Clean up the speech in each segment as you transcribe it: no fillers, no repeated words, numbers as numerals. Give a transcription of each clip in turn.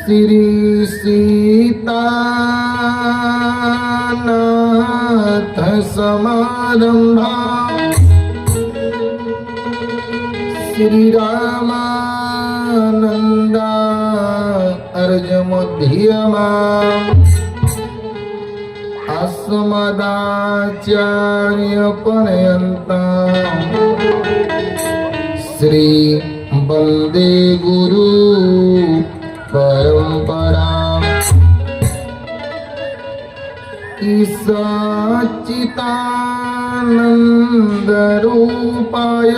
श्री सीतानाथ समारंभा श्री रामानंदा अर्ज मध्यमा अस्मदाचार्य पर्यन्तं श्री वंदे गुरु परंपरा सच्चिदानंद रूपाय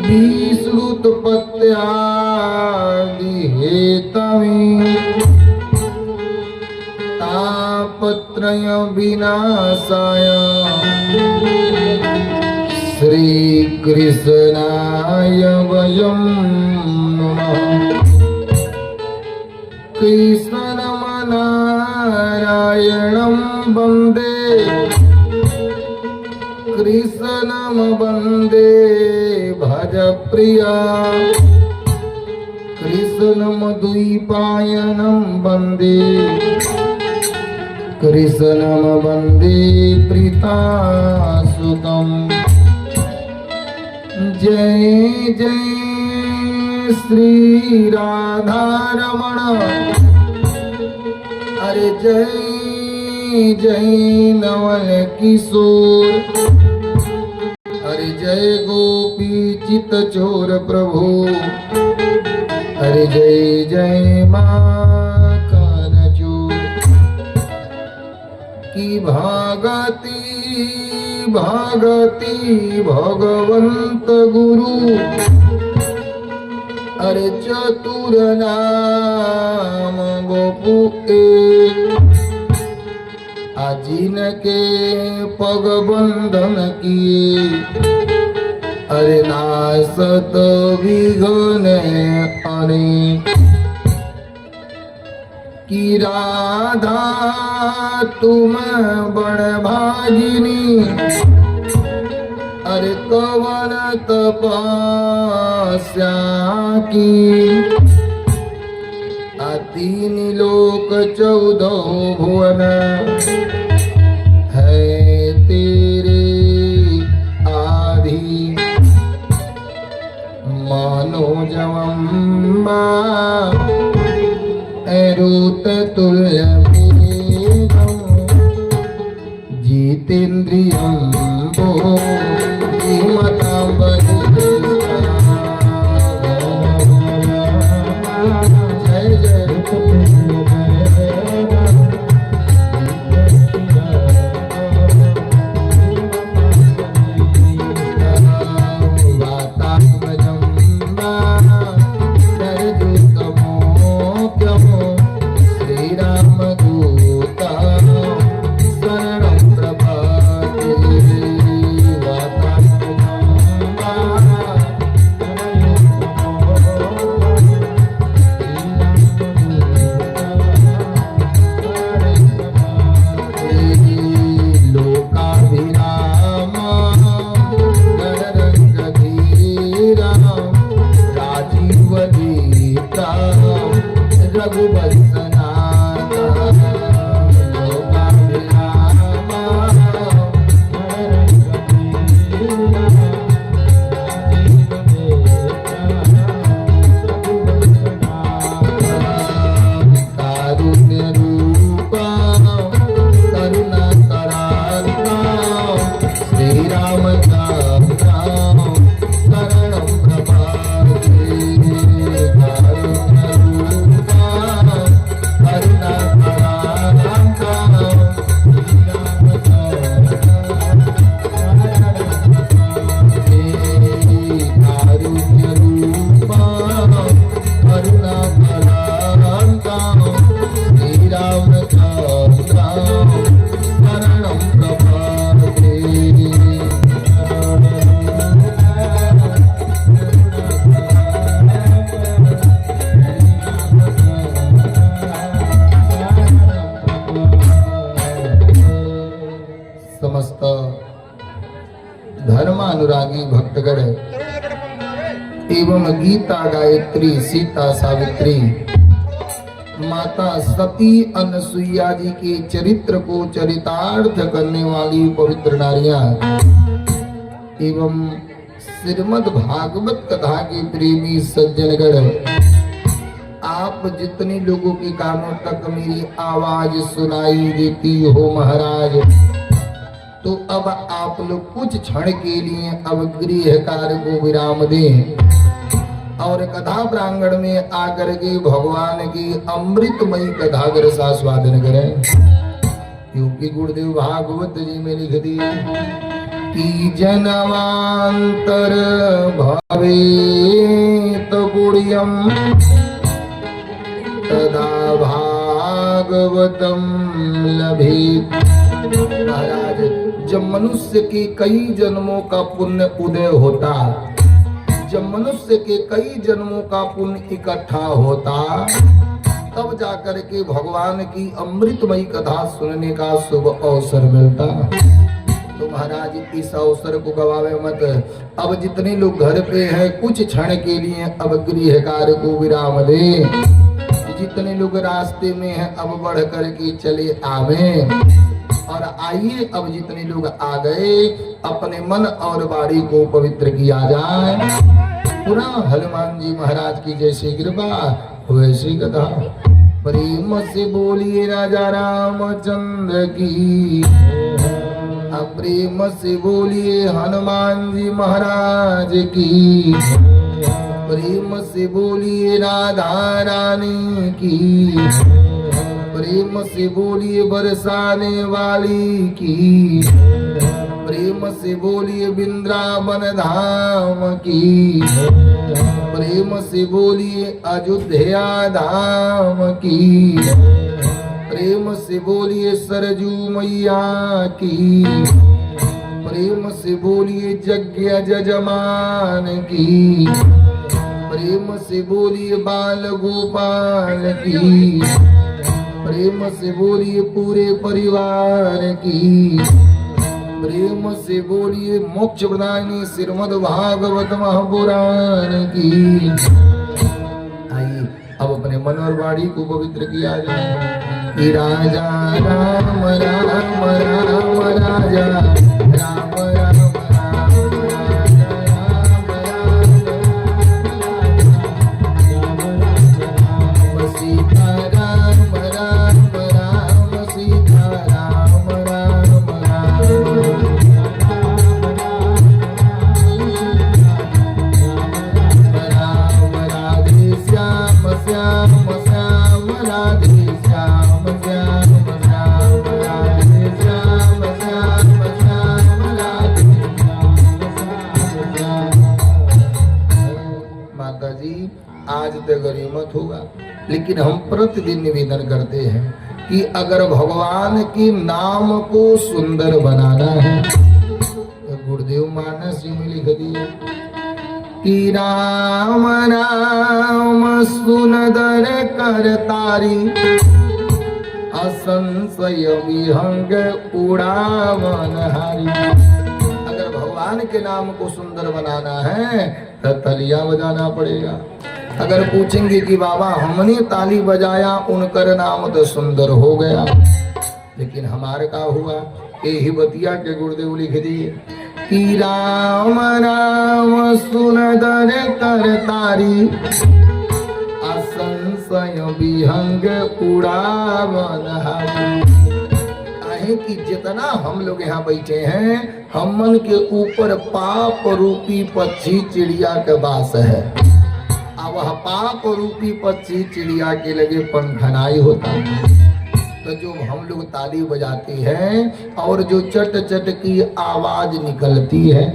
विष्णुत्पत्त्यादि हेतवे तापत्रय विनाशाय श्री कृष्णाय वयं कृष्णं नारायणं वन्दे कृष्णं वन्दे भजप्रिया कृष्णं द्वैपायनं वन्दे कृष्णं वन्दे प्रीतासुतम् जय जय श्री राधा रमण अरे जय जय नवल किशोर अरे जय गोपी चित चोर प्रभु अरे जय जय माखनचोर की भागती भागती भगवंत गुरु अरे चतुर नाम गोपु एक आजीन के पग बंधन किए अरे नासत विघ्न अनेक की राधा तुम बड़ भागिनी अरे कवन तपस्या की तीन लोक 14 भुवन है तेरे आधि मानो जवम्बा एरुत तुल्य जितेन्द्रियं एवं गीता गायत्री, सीता सावित्री, माता सती अनसुईया जी के चरित्र को चरितार्थ करने वाली पवित्र नारियां एवं श्रीमद् भागवत कथा के प्रेमी सज्जनगण, आप जितने लोगों के कानों तक मेरी आवाज सुनाई देती हो महाराज, तो अब आप लोग कुछ क्षण के लिए अब गृह कार्य को विराम दें और कथा प्रांगण में आकर के भगवान की अमृतमयी कथा का रसास्वादन करें। क्योंकि गुरुदेव भागवत जी में लिख दिए कि जनमांतर भवेत पुण्यम तदा भागवतम लभेत। महाराज, जब मनुष्य के कई जन्मों का पुण्य उदय होता, जब मनुष्य के कई जन्मों का पुण्य इकट्ठा होता, तब जाकर के भगवान की अमृतमयी कथा सुनने का शुभ अवसर मिलता। तो महाराज, इस अवसर को गवावे मत। अब जितने लोग घर पे हैं, कुछ क्षण के लिए अब गृह कार्य को विराम दे। जितने लोग रास्ते में हैं, अब बढ़ करके चले आवे और आइए। अब जितने लोग आ गए, अपने मन और वाणी को पवित्र किया जाए। पुनः हनुमान जी महाराज की जैसी कृपा वैसी कथा। प्रेम से बोलिए राजा रामचंद्र की, प्रेम से बोलिए हनुमान जी महाराज की, प्रेम से बोलिए राधा रानी की, प्रेम से बोलिए बरसाने वाली की, प्रेम से बोलिए वृंदावन धाम की, प्रेम से बोलिए अयोध्या धाम की, प्रेम से बोलिए सरजू मैया की, प्रेम से बोलिए यज्ञ जजमान की, प्रेम से बोलिए बाल गोपाल की, प्रेम से बोलिए पूरे परिवार की, प्रेम से बोलिए मोक्ष प्रदायिनी श्रीमद् भागवत महापुराण की। आइए अब अपने मन और वाणी को पवित्र किया जाए। कि राजा राम राम राम राजा राम राम आज तक गरीमत होगा, लेकिन हम प्रतिदिन निवेदन करते हैं कि अगर भगवान के नाम को सुंदर बनाना है तो गुरुदेव मानस जी में लिख दिए कि राम राम सुनदर कर तारी, असंशय विहंग उड़ावन हारी। अगर भगवान के नाम को सुंदर बनाना है तो तालियां बजाना पड़ेगा। अगर पूछेंगे कि बाबा हमने ताली बजाया, उनकर नाम तो सुंदर हो गया, लेकिन हमारे का हुआ? यही बतिया के गुरुदेव लिख दिए कि राम राम सुनदर कर तारी, असंशय विहंग उड़ावन हारी। कि जितना हम लोग यहाँ बैठे हैं, हम मन के ऊपर पाप रूपी पक्षी चिड़िया के वास है। अब वह पाप रूपी पक्षी चिड़िया के लगे पंखनाई होता है, तो जो हम लोग ताली बजाते हैं और जो चट चट की आवाज निकलती है,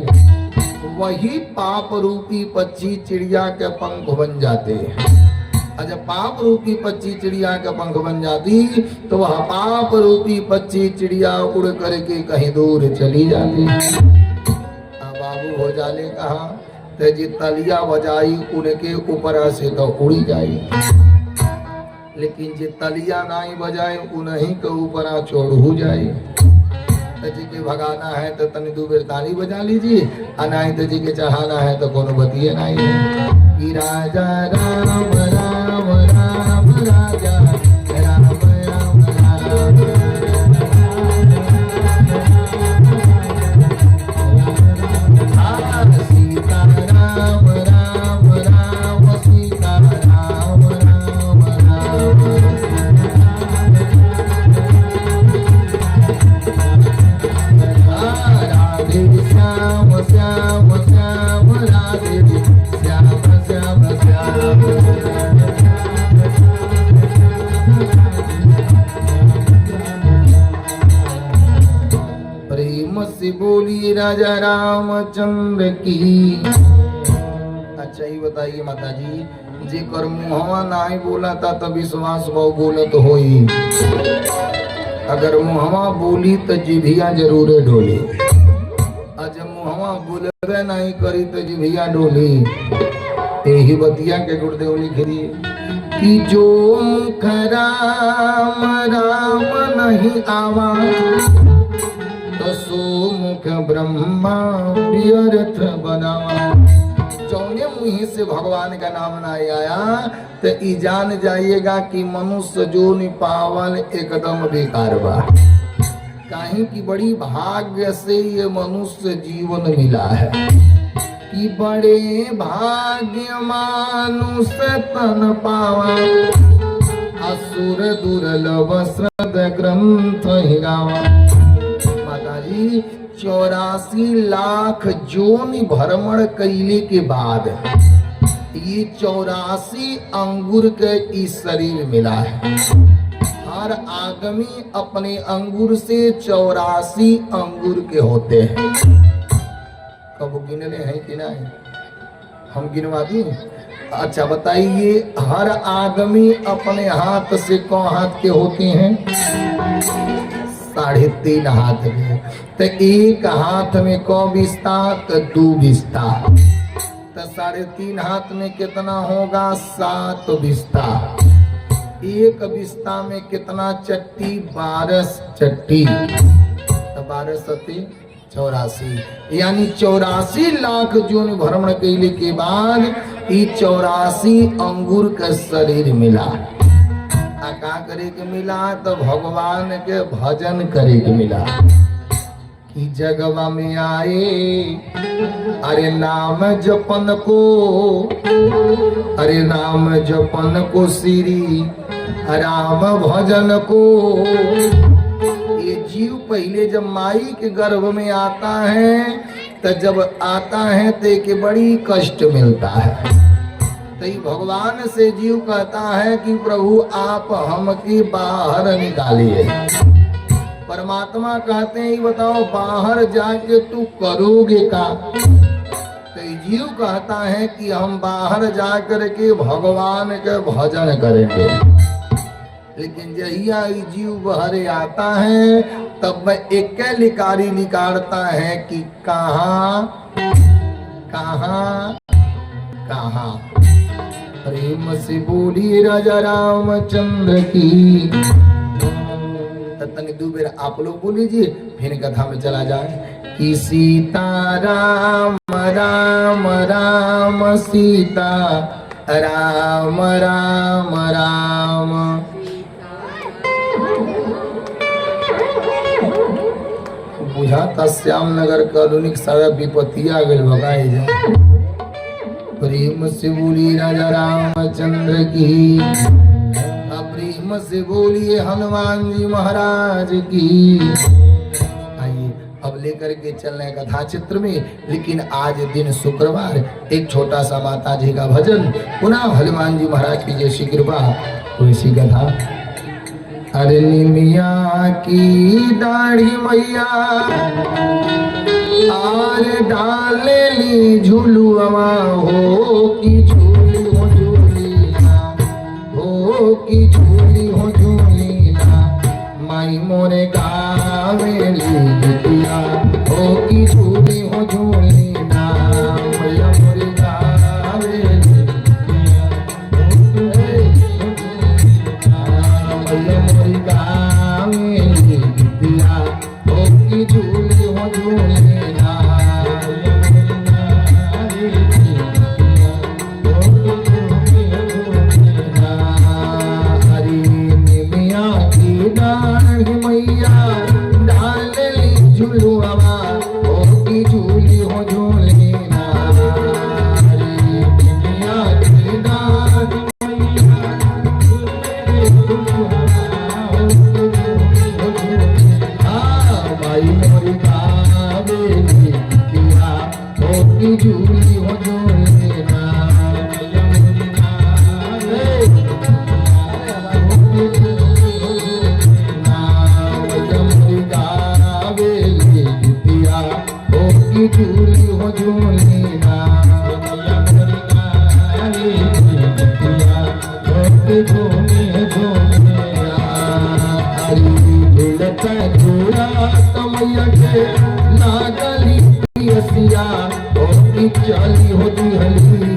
वही पाप रूपी पक्षी चिड़िया के पंख बन जाते हैं। जब पाप रूपी पक्षी चिड़िया का पंख बन जाती तो वह पाप रूपी पक्षी चिड़िया उड़ करके कहीं दूर चली जाती। बाबू हो जाले कहा तो जी तलिया बजाई उनके ऊपर से तो उड़ी जाई, लेकिन जे तलिया नहीं बजाए उन्हीं के ऊपर छोड़ हो जाए। तो जी के भगाना है तो तनी दो बेर ताली बजा लीजिए, अनाहित जी के चढ़ाना है तो कोनो बतिए नहीं है। कि राजा राम राम राम राजा राम राम राम सीता राम राम राम सीता राम राम राम राधे श्याम श्याम श्याम राधे श्याम श्याम श्याम प्रेम से बोली राजा रामचंद्र की। अच्छा ही बताइए माता जी, जे कर मुहवा नहीं बोला था तब विश्वास भाव बोलत होई, अगर मुहवा बोली तो जिभिया जरूर डोली, और जब मुहवा बोलबे नहीं करी तो जिभिया डोली। यही बतिया के गुरुदेव लिख दिए कि जो मुख राम राम नहीं आवा तो सो मुख ब्रह्मा व्यर्थ बनावा। जौने मुँह से भगवान का नाम नहीं आया तो ई जान जाइएगा कि मनुष्य जो नहीं पावल एकदम बेकार बा। कहीं की बड़ी भाग्य से ये मनुष्य जीवन मिला है कि बड़े भाग्य मानुष तन पावा, असुर दुर्लभ श्रद्ध ग्रंथ ही गावा। माता जी 84 लाख जोनि भ्रमण कैले के बाद ये 84 अंगूर के इस शरीर मिला है। हर आदमी अपने अंगूर से 84 अंगूर के होते हैं। कब गिनले हैं कि नहीं? हम गिनवा दी। अच्छा बताइए, हर आदमी अपने हाथ से कौ हाथ के होते हैं? 3.5 हाथ में। तो एक हाथ में कौ बिस्ता? तो 2 बिस्ता। तो 3.5 हाथ में कितना होगा? 7 बिस्ता। एक बिस्ता में कितना चट्टी? 12 चट्टी। तो 12 सती 84, यानी 84 लाख जोन भ्रमण कैले के बाद ये 84 अंगूर का शरीर मिला। का करे के मिला? तो भगवान के भजन करे के मिला। कि जगवा में आए अरे नाम जपन को, अरे नाम जपन को श्री राम भजन को। ये जीव पहले जब माई के गर्भ में आता है तो जब आता है तो एक बड़ी कष्ट मिलता है। तो भगवान से जीव कहता है कि प्रभु आप हमके बाहर निकालिए। परमात्मा कहते हैं बताओ बाहर जाके तू करोगे का? तो जीव कहता है कि हम बाहर जाकर के भगवान के भजन करेंगे। लेकिन जहिया जीव बहरे आता है तब मैं एक लिकारी निकालता है कि कहाँ कहाँ कहाँ। प्रेम से बोली राजा रामचंद्र की। तनी 2 बेर आप लोग बोल लीजिए, फिर कथा में चला जाए। कि सीता राम राम राम सीता राम राम राम। बुझाता श्याम नगर कॉलोनी सारा विपत्ति आ गई भगाई जाए। प्रेम से बोली राजा रामचंद्र की। प्रेम से बोलिए हनुमान जी महाराज की। आइए अब लेकर के चलने कथा चित्र में। लेकिन आज दिन शुक्रवार, एक छोटा सा माता जी का भजन, पुनः हनुमान जी महाराज की जैसी कृपा वैसी कथा। अरे निमिया की दाढ़ी मैया आर डाले ली झुलुआ हो कि झूली हो झूलीना, हो कि झूली हो झूलीना। माई मोरे गावेली बिटिया हो कि झूली हो झूलीना। मैया मोरे गावेली बिटिया मैया मोरे गावेली बिटिया हो कि हो झूले ना झूली हो झूले ना झूलता झूला कमैया के नागली पियसिया चली हो दिहली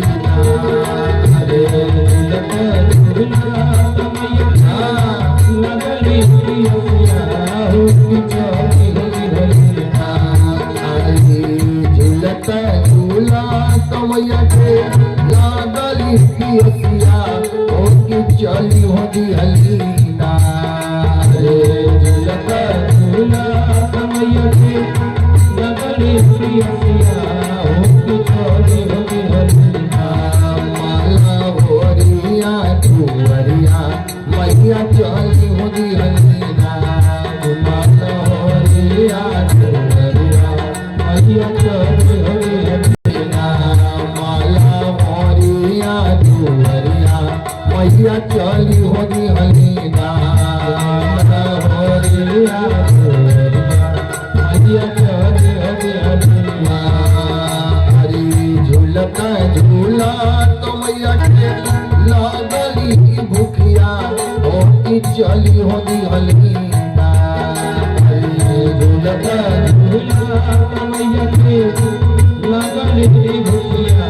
अरे झूलता झूला कमैया नागली पियसिया चली हो दिहली झूलता झूला कमैया के नागली पियसिया चली हो दिहली झूलता झूला कमैया के नागली पियसिया चली हो दिहली माला भोरिया झुवरिया मैया चली हो दिहली माला भोरिया झुवरिया मैया चली हो दिहली माला भोरिया झुवरिया मैया चली हो दिहली माला भोरिया झुवरिया मैया चली हो दिहली हरी झूलता झूला तो मैया के लागली भूखिया चली हो दिहली झूलता झूला मैया के लागली भूखिया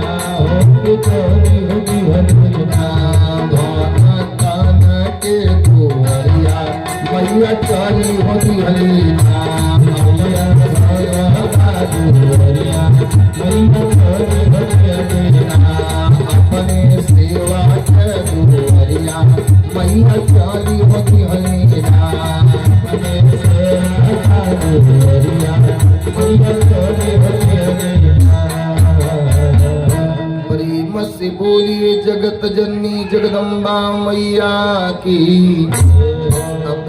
चली हो दिहली कान के कुंवरिया मैया चली हो दिहली मैया कुंवरिया मैया चली हो दिहली अपने सेवा के कुंवरिया मैया चली हो दिहली अपने सेवा के कुंवरिया मैया चली हो दिहली प्रेम से बोलिए जगत जननी जगदम्बा मैया की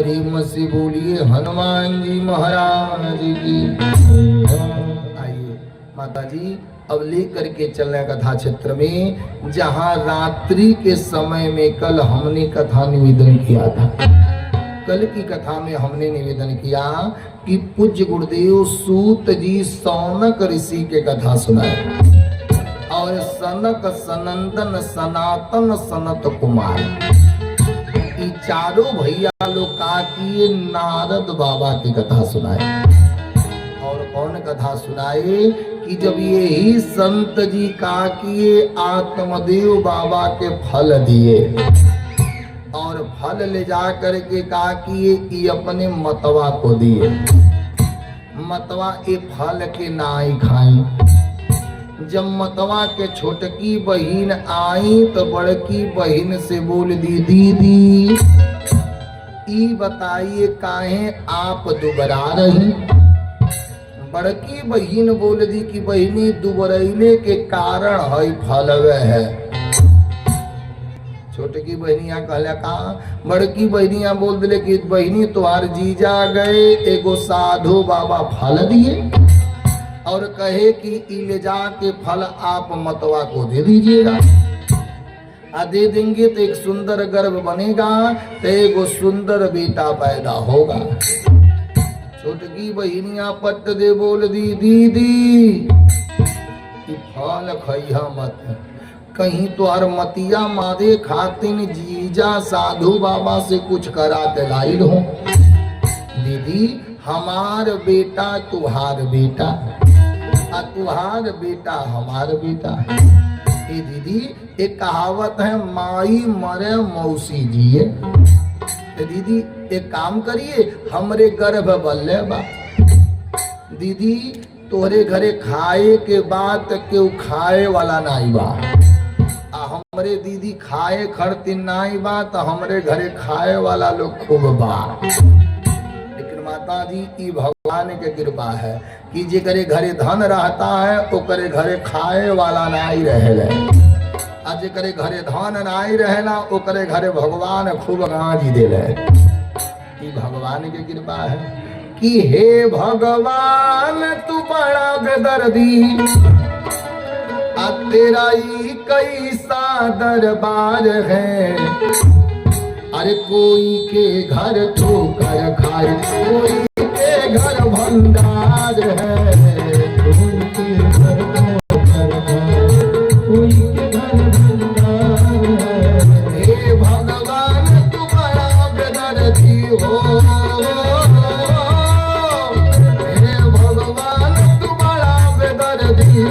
प्रेम से बोलिए हनुमान जी महाराज की। आइए माता जी अब लेकर के चलने कथा क्षेत्र में जहाँ रात्रि के समय में कल हमने कथा निवेदन किया था। कल की कथा में हमने निवेदन किया कि पूज्य गुरुदेव सूत जी सौनक ऋषि के कथा सुनाए और सनक सनंदन सनातन सनत कुमार चारों भैया लोग का किए नारद बाबा की कथा सुनाए। और कौन कथा सुनाए कि जब यही संत जी का किए आत्मदेव बाबा के फल दिए और फल ले जा करके का किए अपने मतवा को दिए। मतवा ये फल के नाई खाई। जब मतवा के छोटकी बहिन आई तो बड़की बहिन से बोल दी दीदी ई बताइए काहे आप दुबरा रही। बड़की बहिन बोल दी कि बहिनी दुबरैले के कारण है फलवे है। छोटकी बहनिया कहला का बड़की बहनिया बोल दिले कि बहिनी तुम्हार जीजा गए एगो साधु बाबा फल दिए और कहे कि ले जाके फल आप मतवा को दे दीजिएगा। दे देंगे तो एक सुंदर गर्भ बनेगा तो एक सुंदर बेटा पैदा होगा। छोटकी बहिनिया पट दे बोल दी दीदी फल खैया मत कहीं तो हर मतिया मादे खातिन जीजा साधु बाबा से कुछ करा के लाई हो। दीदी हमार बेटा तुहार बेटा तुहार बेटा हमार बेटा। ये दीदी एक कहावत है माई मरे मौसी जिए। दीदी एक काम करिए हमरे गर्भ बल्ले बा। दीदी तोहरे घरे खाए के बाद केहू खाए वाला नाई बा। हमरे दीदी खाए खड़ती नाई बा तो हमरे घरे खाए वाला लोग खूब बा। माता जी की भगवान के कृपा है कि जे करे घरे धन रहता है वो करे घरे खाए वाला नहीं रहे। आज करे घरे धन नहीं रहेला वो करे घरे भगवान खूब गाजी दे रहे। भगवान की कृपा है कि हे भगवान तू बड़ा बेदर्दी तेरा ही कैसा दरबार है, अरे कोई के घर ठोकर खाए, कोई के घर भंडार है, कोई के घर ठोकर खाए, कोई के घर भंडार है। हे भगवान तू बड़ा बेदर्दी हो, हे भगवान तू बड़ा बेदर्दी,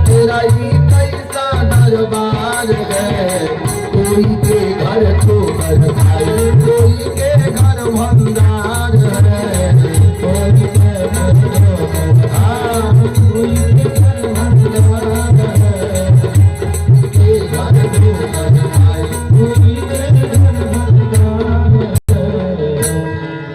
तेरा ही कैसा दरबार है, कोई के घर ठोकर खाए, कोई के घर भंडार है, कोई के घर ठोकर खाए, कोई के घर भंडार है, के घर ठोकर खाए, कोई के घर भंडार है।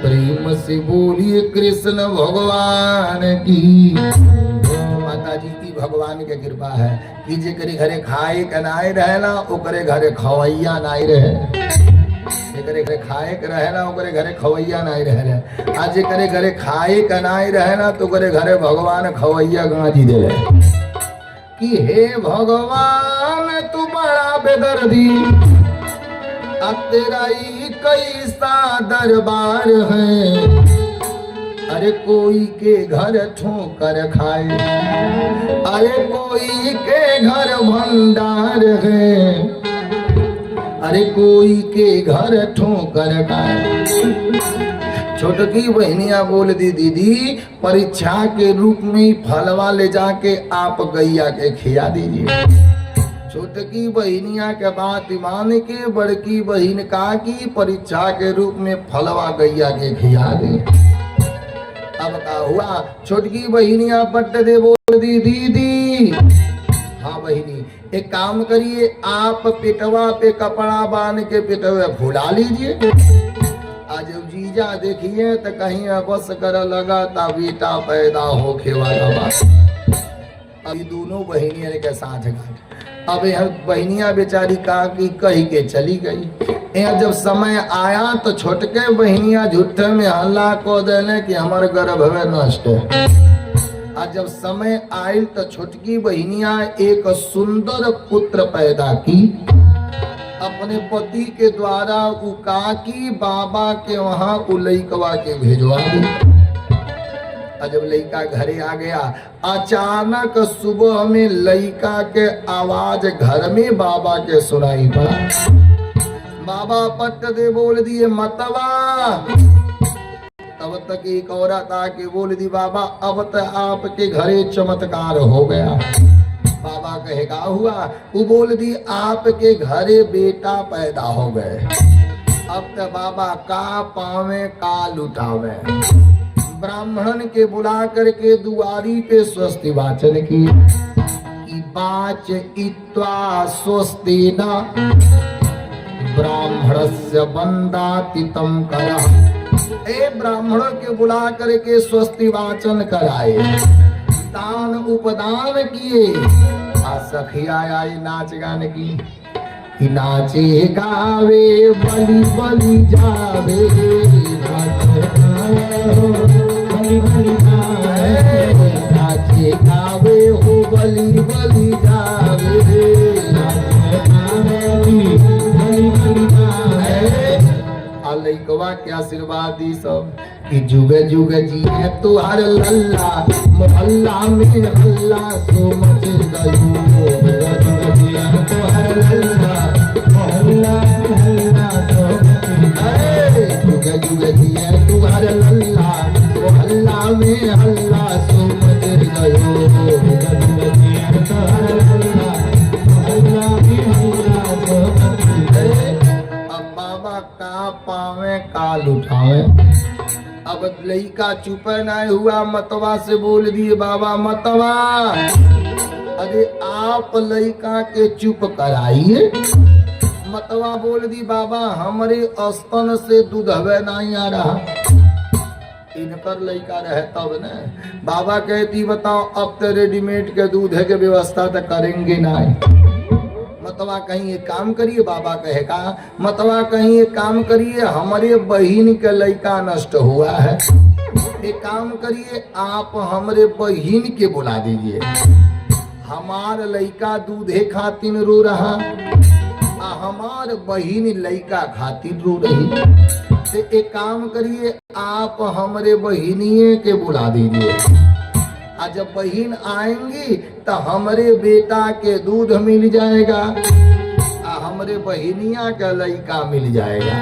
प्रेम से बोलिए कृष्ण भगवान की। माता जी की भगवान के कृपा है कि जे करे घरे खाए के नाय रहेला, ओकरे घरे खवैया नाय रहे, जेकरे घरे खाए के रहेला ओकरे घरे खवैया नाय रहे। आज जेकरे घरे खाए के नाय रहेला तो ओकरे घरे भगवान खवैया गाजी देले कि हे भगवान तू बड़ा बेदर्दी, अब तेरा ही कैसा दरबार है, अरे कोई के घर ठोकर खाए, अरे कोई के घर भंडार है, अरे कोई के घर ठोकर खाए। छोटकी बहनिया बोल दी दीदी परीक्षा के रूप में फलवा ले जाके आप गैया के खिया दीजिए। छोटकी बहनिया के बात मान के बड़की बहन का की परीक्षा के रूप में फलवा गैया के खिया दे। अब का हुआ, छोटकी बहनिया पट्ट दे बोल दी दीदी, हाँ बहनी एक काम करिए, आप पिटवा पे कपड़ा बांध के पिटवे फुला लीजिए। आज जीजा देखिए तो कहीं बस कर लगा ता बेटा पैदा होके वाला बात। अभी दोनों बहनिया के साथ गए। अब यह बहनिया बेचारी का की कही के चली गई। यहाँ जब समय आया तो छोटके बहनिया झूठे में हल्ला को देने कि हमारे गर्भ में नष्ट है। आज जब समय आयल तो छोटकी बहनिया एक सुंदर पुत्र पैदा की अपने पति के द्वारा, उका की बाबा के वहां उलैकवा के भेजवा दी। जब लड़का घरे आ गया, अचानक सुबह में लड़का के आवाज घर में बाबा के सुनाई पड़ा। बाबा पट्ट दे बोल दिए मतवा। तब तक एक औरत आके बोल दी बाबा अब तो आपके घरे चमत्कार हो गया। बाबा कहे का हुआ? वो बोल दी आपके घरे बेटा पैदा हो गए। अब तो बाबा का पावे का लुटावे। ब्राह्मण के बुला करके दुआरी पे स्वस्ति वाचन की बाच इत्वा स्वस्तिना ब्राह्मणस्य बंदातितम करः। ए ब्राह्मणों के बुला करके स्वस्ति वाचन कराए, दान उपदान किए। सखिया आई नाच गान की कि नाचे गावे बलि बलि जावे, बलि बलि जावे, नाचे गावे हो बलि बलि जावे, बलि बलि जावे। लइकवा के आशीर्वाद दी सब कि जुग जुग जिए तुहार लल्ला, मोहल्ला में हल्ला सो मच गयो। जुग जिए तुहार लल्ला, मोहल्ला में हल्ला सो मच गयो। जुग जुग जिए तुहार लल्ला, मोहल्ला में हल्ला सो मच गयो। जुग जुग जिए तुहार लल्ला, मोहल्ला में हल्ला सो मच गयो। बाबा का पावे का लुटावे। अब लइका चुप नहीं हुआ, मतवा से बोल दिए बाबा मतवा अरे आप लइका के चुप कराइए। मतवा बोल दी बाबा हमारे स्तन से दूध हवे नहीं आ रहा। इनकर लइका रहे तब न। बाबा कहती बताओ अब तो रेडीमेड के दूध के व्यवस्था तो करेंगे नहीं। मतवा कहीं एक काम करिए, बाबा कहेगा मतवा कहीं एक काम करिए, हमारे बहन के लड़का नष्ट हुआ है, एक काम करिए आप हमारे बहन के बुला दीजिए। हमार लइका दूधे खातिर रो रहा, आ हमार बहिन लइका खातिर रो रही। तो एक काम करिए, आप हमरे बहिनिये के बुला दीजिए, आ जब बहिन आएंगी तो हमरे बेटा के दूध मिल जाएगा, आ हमरे बहिनिया का लइका मिल जाएगा।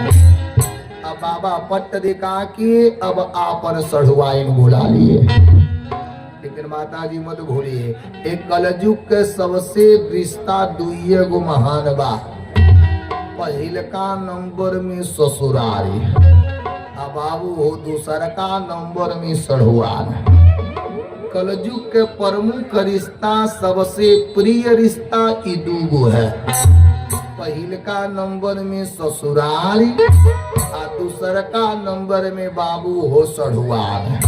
अब बाबा पट्ट दिखा के अब आपन सढ़ुआइन बुला लिए। लेकिन माता जी मत भूलिए, एक कलयुग के सबसे रिश्ता दुइये गो महान बा। पहिलका नंबर में ससुरारी, अब बाबू हो दूसर का नंबर में सढ़ुआन। कलयुग के प्रमुख रिश्ता, सबसे प्रिय रिश्ता ई दूगो है। पहिलका नंबर में ससुरारी, आ दूसर का नंबर में बाबू हो सढ़ुआन।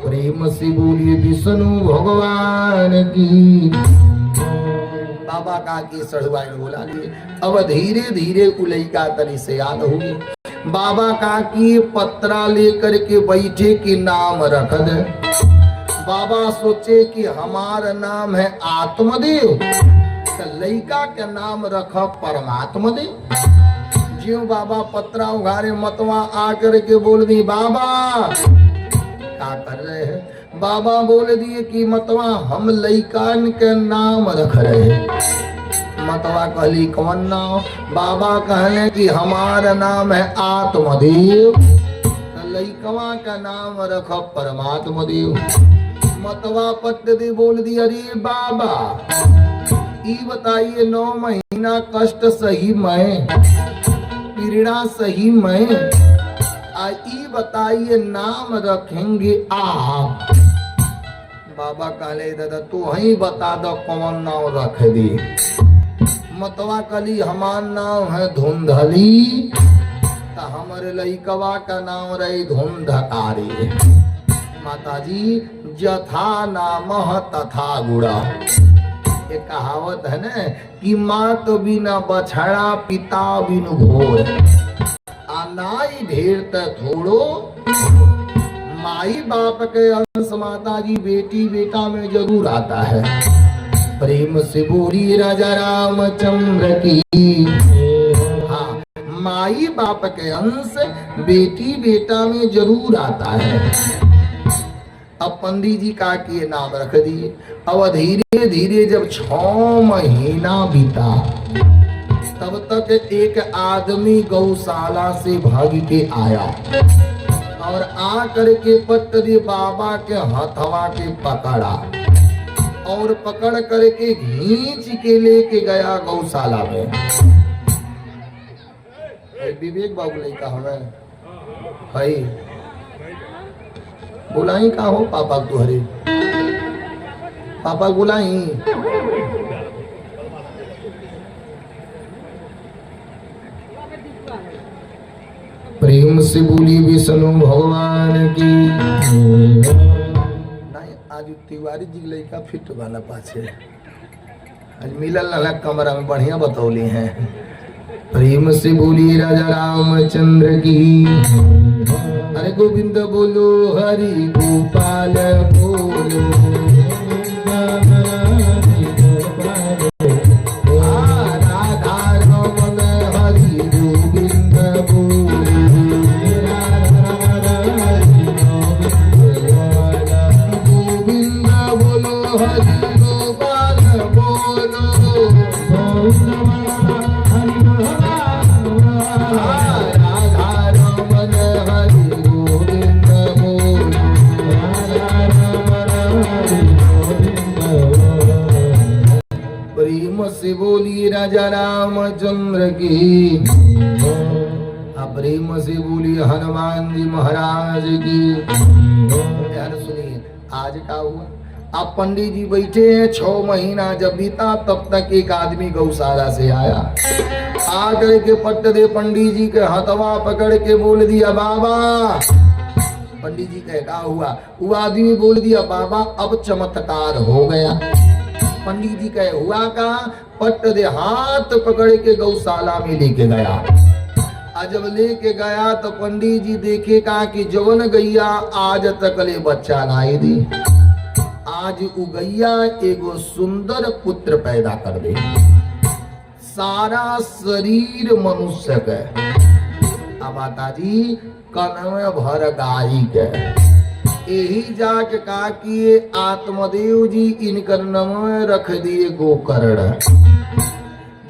प्रेम से बोलिए विष्णु भगवान की। बाबा का के सढ़ुआइन बोला लिए। अब धीरे धीरे उलैका तरी से याद होगी। बाबा का की पत्रा लेकर के बैठे कि नाम रख दे। बाबा सोचे कि हमारा नाम है आत्मदेव, तो लैका के नाम रख परमात्मा देव। ज्यों बाबा पत्रा उघारे मतवा आकर के बोल दी, बाबा क्या कर रहे हैं? बाबा बोल दिए कि मतवा हम लइकान के नाम रख रहे हैं। मतवा कहली कौन नाम? बाबा कहले कि हमारा नाम है आत्मदेव, लइकवा का नाम रख परमात्मा देव। मतवा पट्ट दे बोल दी, अरे बाबा ई बताइए 9 महीना कष्ट सही मैं, पीड़ा सही मैं, ई बताइए नाम रखेंगे आप। बाबा कहले दादा तू ही बता दो कौन नाम रख दी। मतवा कली हमार नाम है धुंधली, तो हमारे लइकवा का नाम रही धुंधकारी। माताजी जथा नामः तथा गुड़ा, एक कहावत है ना कि माँ तो बिना बछड़ा पिता बिनु घोर, आनाई ढेर त थोड़ो। माई बाप के अंश माताजी बेटी बेटा में जरूर आता है। प्रेम से बोली राजा रामचंद्र की। हाँ, माई बाप के अंश बेटी बेटा में जरूर आता है। अब पंडित जी का के नाम रख दिए। अब धीरे धीरे जब 6 महीना बीता, तब तक एक आदमी गौशाला से भाग के आया और आ करके पट्टरी बाबा के हथवा के पकड़ा और पकड़ करके खींच के लेके गया गौशाला में। विवेक बाबू लइका हमें भाई बुलाई का हो पापा तुहरे, पापा बुलाई। प्रेम से बोली विष्णु भगवान की। नहीं आज तिवारी जी लइका फिट वाला पाछे आज मिलल लगा कमरा में बढ़िया बतौली हैं। प्रेम से बोली राजा रामचंद्र की। अरे गोविंद बोलो हरि गोपाल बोलो, राधा रमन हरि गोविंद बोलो, गोविंद बोलो हरि गोपाल बोलो, से बोली राजा रामचंद्र की। प्रेम से बोली हनुमान जी महाराज की। यार सुनिए आज का हुआ। अब पंडित जी बैठे हैं, 6 महीना जब बीता तब तक एक आदमी गौशाला से आया। आकर के पट्ट दे पंडित जी के हथवा पकड़ के बोल दिया, बाबा। पंडित जी का हुआ, वो आदमी बोल दिया, बाबा अब चमत्कार हो गया। पंडित जी का हुआ का पट्ट दे हाथ पकड़ के गौशाला में लेके गया। जब लेके गया तो पंडित जी देखे का कि जवन गैया आज तक ले बच्चा नहीं दी, आज उ गैया एगो सुंदर पुत्र पैदा कर दे। सारा शरीर मनुष्य के, अब माताजी कनवे भर गाई के, यही जाके कहा कि ये आत्मदेव जी इनकर नमः रख दिए गोकर्ण।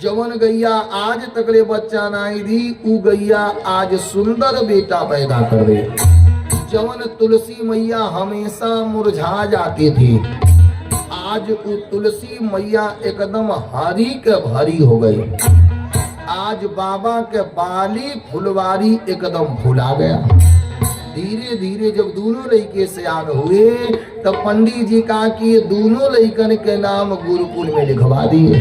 जवन गैया आज तकले बच्चा नहीं दी, उ गैया आज सुंदर बेटा पैदा कर दे। जवन तुलसी मैया हमेशा मुरझा जाती थी, आज उ तुलसी मैया एकदम हरी के भरी हो गई। आज बाबा के बाली फुलवारी एकदम फुला गया। धीरे धीरे जब दोनों लड़के सयान हुए, तब पंडित जी कहा कि ये दोनों लड़कन के नाम गुरुकुल में लिखवा दिए।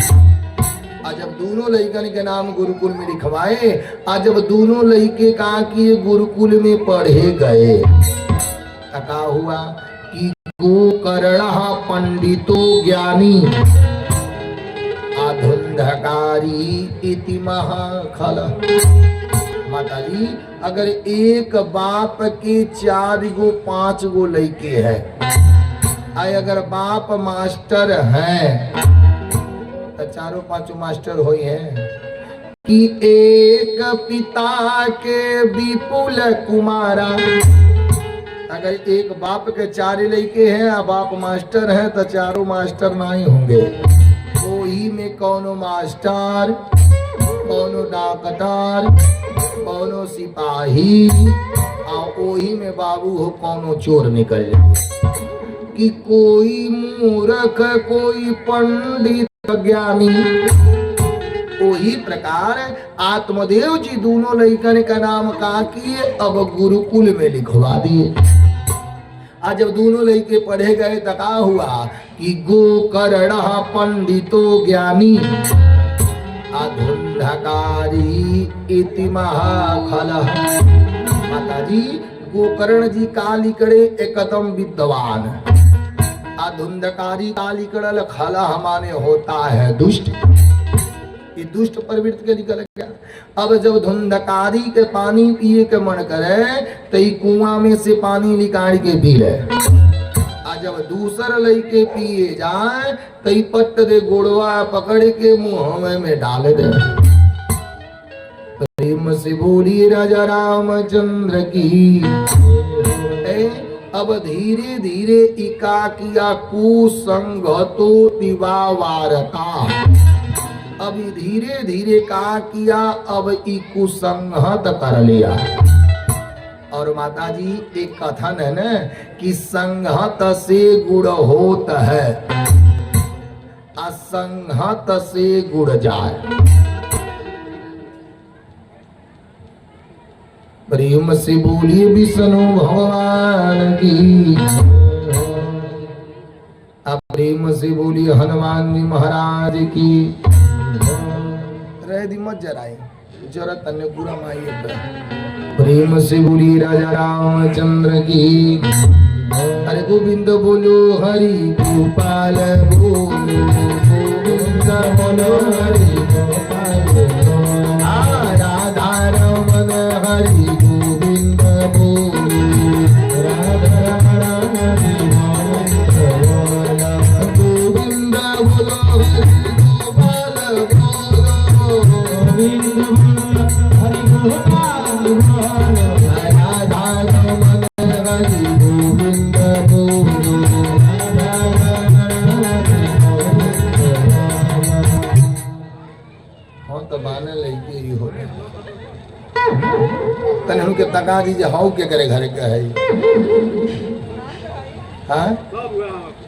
आज जब दोनों लड़कन के नाम गुरुकुल में लिखवाए, आज जब दोनों लड़के कहा कि ये गुरुकुल में पढ़े गए, क्या हुआ कि गोकर्ण पंडितो ज्ञानी अधुंधकारी इति महाखल। माताजी अगर एक बाप के 4 गो 5 गो लड़के है, अगर बाप मास्टर है तो 4 5 मास्टर होई है कि एक पिता के विपुल कुमारा। अगर एक बाप के 4 लड़के हैं और बाप मास्टर है तो 4 मास्टर नहीं होंगे। वही में कौनो मास्टर, कौनो डॉक्टर, कौनो सिपाही, और वही में बाबू हो कौनो चोर निकल जाए। कि कोई मूर्ख, कोई पंडित ज्ञानी। वही प्रकार आत्मदेव जी दोनों लड़कन का नाम कहा कि अब गुरुकुल में लिखवा दिए। आज जब दोनों लड़के पढ़े गए तो क्या हुआ कि गोकर्ण पंडितो ज्ञानी अधुंधकारी इति महाखल। माताजी गोकर्ण जी का लिखड़े एकदम विद्वान, अधुंधकारी का लिखड़ल खला माने होता है दुष्ट। ये दुष्ट प्रवृत्ति के निकल गया। अब जब धुंधकारी के पानी पिए के मन करे तो ई कुआं में से पानी निकाल के पी ले। आज जब दूसर लइके पिए जाए तो ई पट्ट दे गोड़वा पकड़ के मुंह में डाल दे। प्रेम से बोली राजा रामचंद्र की। अब धीरे धीरे इका किया कुसंगतो दिवावारता। अभी धीरे धीरे का किया, अब ई कुसंगत कर लिया। और माताजी एक कथन है न कि संगत से गुड़ होत है, असंगत से गुड़ जाए। प्रेम से बोलिए विष्णु भगवान की। अब प्रेम से बोलिए हनुमान जी महाराज की। रह दी मत जराए, जरूरत अन्य पूरा माई। प्रेम से बोली राजा रामचंद्र की। अरे गोविंद बोलो हरि गोपाल बोलो, गोविंद बोलो हरि गोपाल बोलो। राधा रमन हरि गोविंद बोलो, राधा रमन गोविंद बोलो हरि गोपाल बोलो, गोविंद हरि गोपाल बोलो। राधा रमन हरि गोविंद बोलो, हाँ तो बाने लगे ही हो तने उनके तका दीजिए। हाउ के करे घर के है, हाँ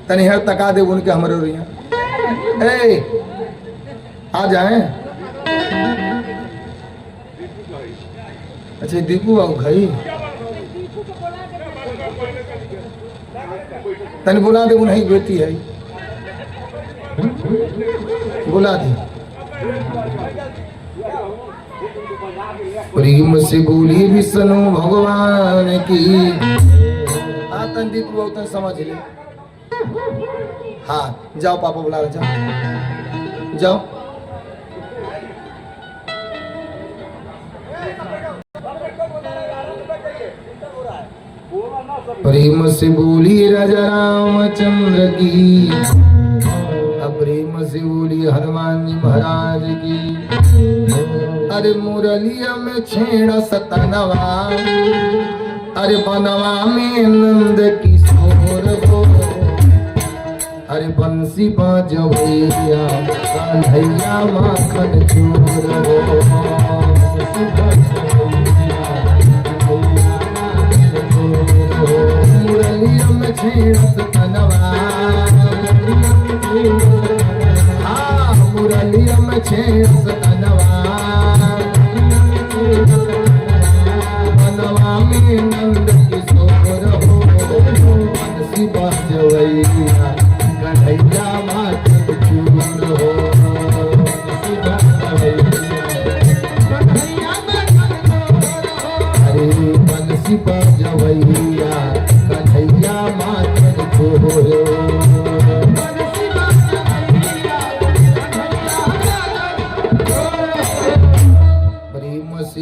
तने हर तका दे उनके हमारे रिया। ए आ जाए। अच्छा दीपू बाबू भाई तने बुला दे, उन्हें बेटी है बुला दे। प्रेम से बोली विष्णु भगवान की। तन दीपू बाबू तन समझ ले। हाँ जाओ पापा बुला रहे, जाओ जाओ। प्रेम से बोली राजा रामचंद्र की, प्रेम से बोली हनुमान जी महाराज की। अरे मुरलिया में छेड़ा सतनवा, अरे बनवा में नंद किशोर हो, अरे बंसी बाजवैया कन्हैया माखन चोर हो। मुरलिया में छेड़ा सतनवा, हाँ मुरलिया में छेड़ा सतनवा, बनवा में नंद किशोर हो, बंसी बाजवैया कन्हैया माखन चोर हो। अरे बंसी बाजवैया कन्हैया माखन चोर हो।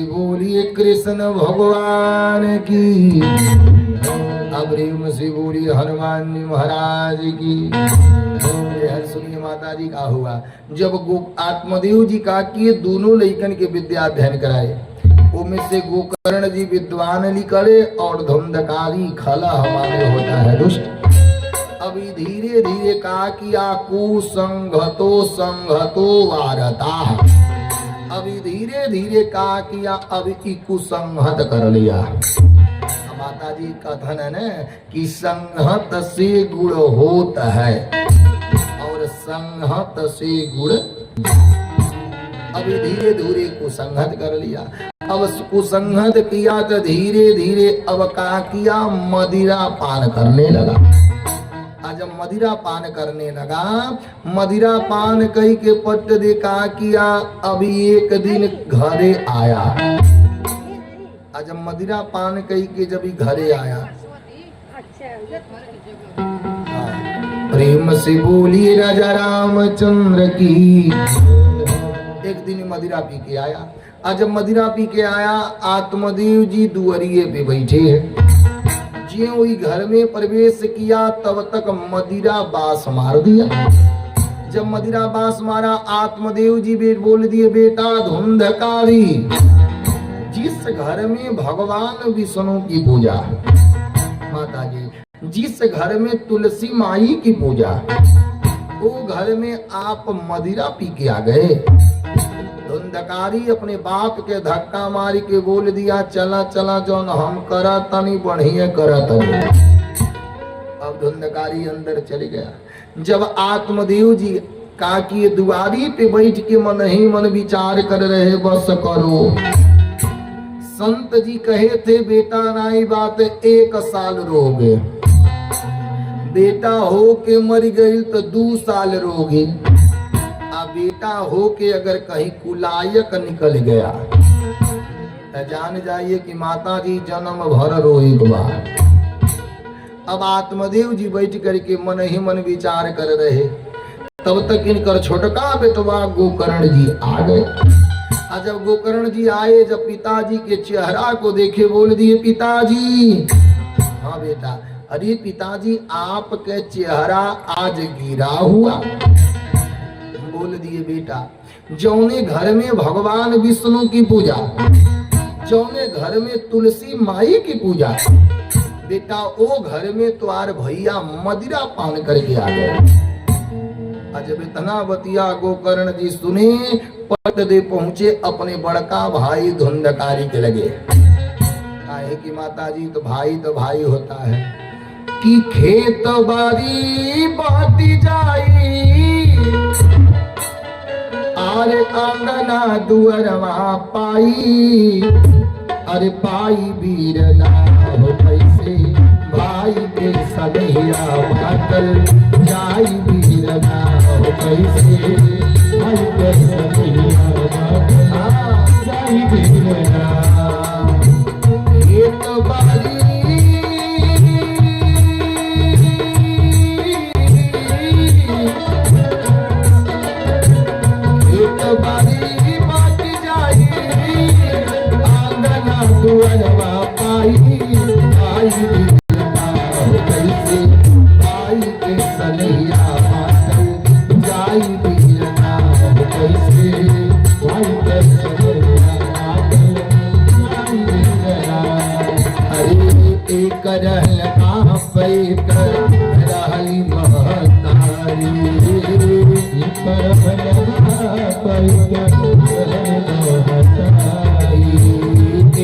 बोलिए कृष्ण भगवान की, प्रेम से बोलिए हनुमान जी महाराज की। सुनिए माता जी का हुआ, जब आत्मदेव जी का कि दोनों लइकन के विद्या अध्ययन कराए, उनमें से गोकर्ण जी विद्वान निकले और धुंधकारी खला हमारे होता है दुष्ट। अभी धीरे धीरे कहा किया कुसंगतो संगतो वारता, अभी धीरे धीरे कहा किया अभी कुसंगत कर लिया। माता जी कथन है न कि संगत से गुण होता है और संगत से गुण, अभी धीरे धीरे कुसंगत कर लिया। अब कुसंगत किया तो धीरे धीरे अब कहा किया मदिरा पान करने लगा। जब मदिरा पान करने लगा, मदिरा पान कही के पट देखा किया अभी एक दिन घरे आया। जब मदिरा पान कही के जब घरे आया, प्रेम से बोलिए राजा रामचंद्र की। एक दिन मदिरा पी के आया, जब मदिरा पी के आया आत्मदेव जी दुआरिये पे बैठे हैं। ज्यों ही घर में प्रवेश किया तब तक मदिरा बास मार दिया। जब मदिरा बास मारा आत्मदेव जी बोल दिए बेटा धुंधकारी, जिस घर में भगवान विष्णु की पूजा, माता जी जिस घर में तुलसी माई की पूजा, वो घर में आप मदिरा पी के आ गए। धुंधकारी अपने बाप के धक्का मारी के बोल दिया चला चला जौन हम करा तनी बढ़िया करा तनी। अब धुंधकारी अंदर चले गया। जब आत्मदेव जी काकी दुआरी पे बैठ के मन ही मन विचार कर रहे बस करो। संत जी कहे थे बेटा नाई बात 1 साल रोगे, बेटा हो के मर गई तो 2 साल रोगे, बेटा हो के अगर कहीं कुलायक निकल गया तो जान जाइए कि माता जी जन्म भर रोएग बा। अब आत्मदेव जी बैठ करके मन ही मन विचार कर रहे, तब तक इनकर छोटका बेटवा गोकर्ण जी आ गए। जब गोकर्ण जी आए, जब पिताजी के चेहरा को देखे बोल दिए पिताजी। हाँ बेटा। अरे पिताजी आपके चेहरा आज गिरा हुआ। बोल दिए बेटा जौने घर में भगवान विष्णु की पूजा, जौने घर में तुलसी माई की पूजा, बेटा वो घर में तुम्हारे भैया मदिरा पान करके आ गए। जब इतना बतिया गोकर्ण जी सुने, पट दे पहुंचे अपने बड़का भाई धुंधकारी के लगे। काहे कि माता जी तो भाई होता है कि खेत बारी बाती जाई, अरे आंगना दुअरवा पाई, अरे पाई वीर ना हो कैसे भाई के सदैया बातल जाई वीर ना हो कैसे भाई के सदैया बातल जाई वीर ना। एक बारी बात जाई आंगना दुअरवा पाई, पाई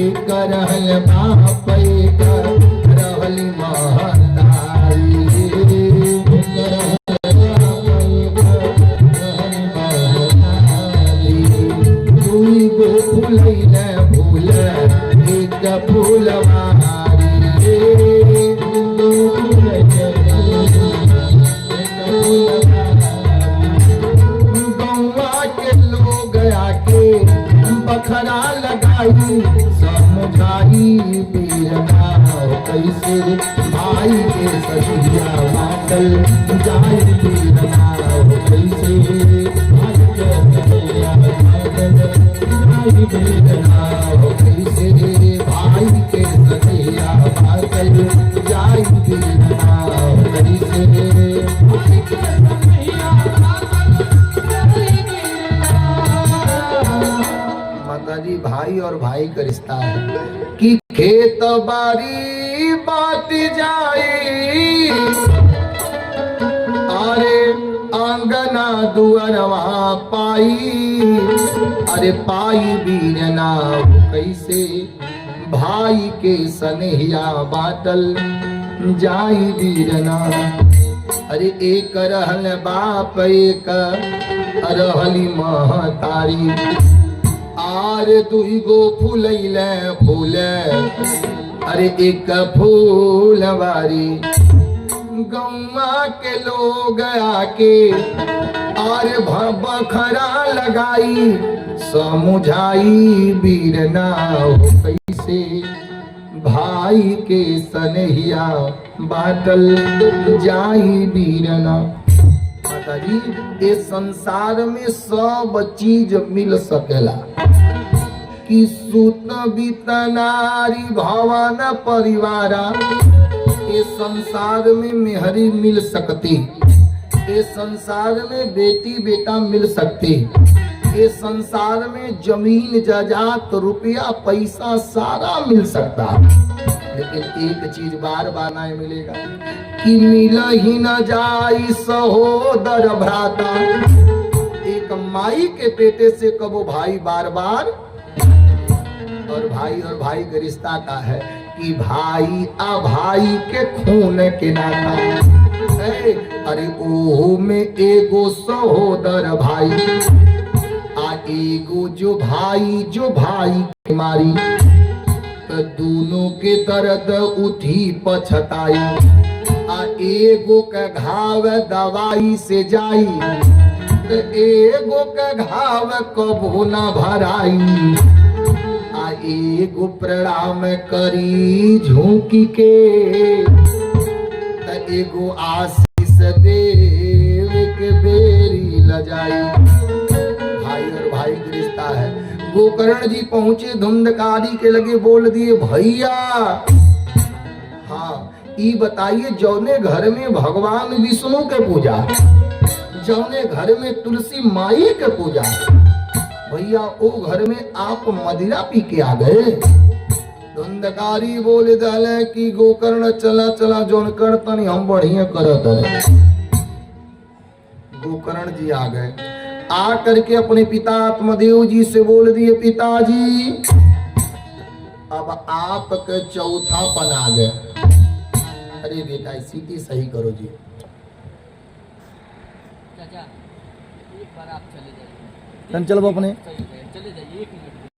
एक रहल बाप एक रहल महतारी दुई गो फूलैल फूल एक फूलवारी गौवा के लोग आके बखरा लगाई समुझाई बीरना कैसे भाई के सजिया बादल जाई बीरना कैसे भाई के सजिया बादल जाई बीरना कैसे भाई के सजिया बादल जाई बीरना कैसे भाई के सजिया माताजी भाई और भाई का रिश्ता है कि खेत बारी बात जाई अरे आंगना दुअरवा पाई अरे पाई बीरना कैसे भाई के सनेहिया बाटल जाई बीरना अरे एक रहल बाप एक रहली महतारी आर दुई गो फूलैल फूल अरे एक फूलवारी गौवा के लोग आके और बखरा लगाई समुझाई बीरना कैसे भाई के सनेहिया बाटल जाई बीरना माताजी इस संसार में सब चीज मिल सकेला कि सुत बीत नारी भवन परिवारा इस संसार में मेहरी मिल सकती इस संसार में बेटी बेटा मिल सकती इस संसार में जमीन जायदाद रुपया पैसा सारा मिल सकता लेकिन एक चीज बार बार नहीं मिलेगा कि मिल ही न जाई सहोदर भ्राता एक माई के पेटे से कबो भाई बार बार और भाई का रिश्ता का है कि भाई आ भाई के खून के नाता अरे ओहो में एगो सहोदर भाई आ एगो जो भाई के मारी तो दोनों के दर्द उठी पछताई आ एगो के घाव दवाई से जाई तो एगो के घाव कबो न भराई आ एगो प्रणाम करी झुकी के त एगो आशीष देव के बेरी लजाई भाई और भाई का रिश्ता है गोकर्ण जी पहुंचे धुंधकारी के लगे बोल दिए भैया हाँ ई बताइए जौने घर में भगवान विष्णु के पूजा जौने घर में तुलसी माई के पूजा भैया ओ घर में आप मदिरा पी के आ गए धुंधकारी बोले दले कि गोकर्ण चला चला जौन करतनी हम बढ़िया करत है गोकर्ण जी आ गए आ करके अपने पिता आत्मदेव जी से बोल दिए पिताजी अब आपके चौथा पन आ गए अरे बेटा सीटी सही करो जी चाचा एक बार आप चले जाइए चलो अपने चले जाइए 1 मिनट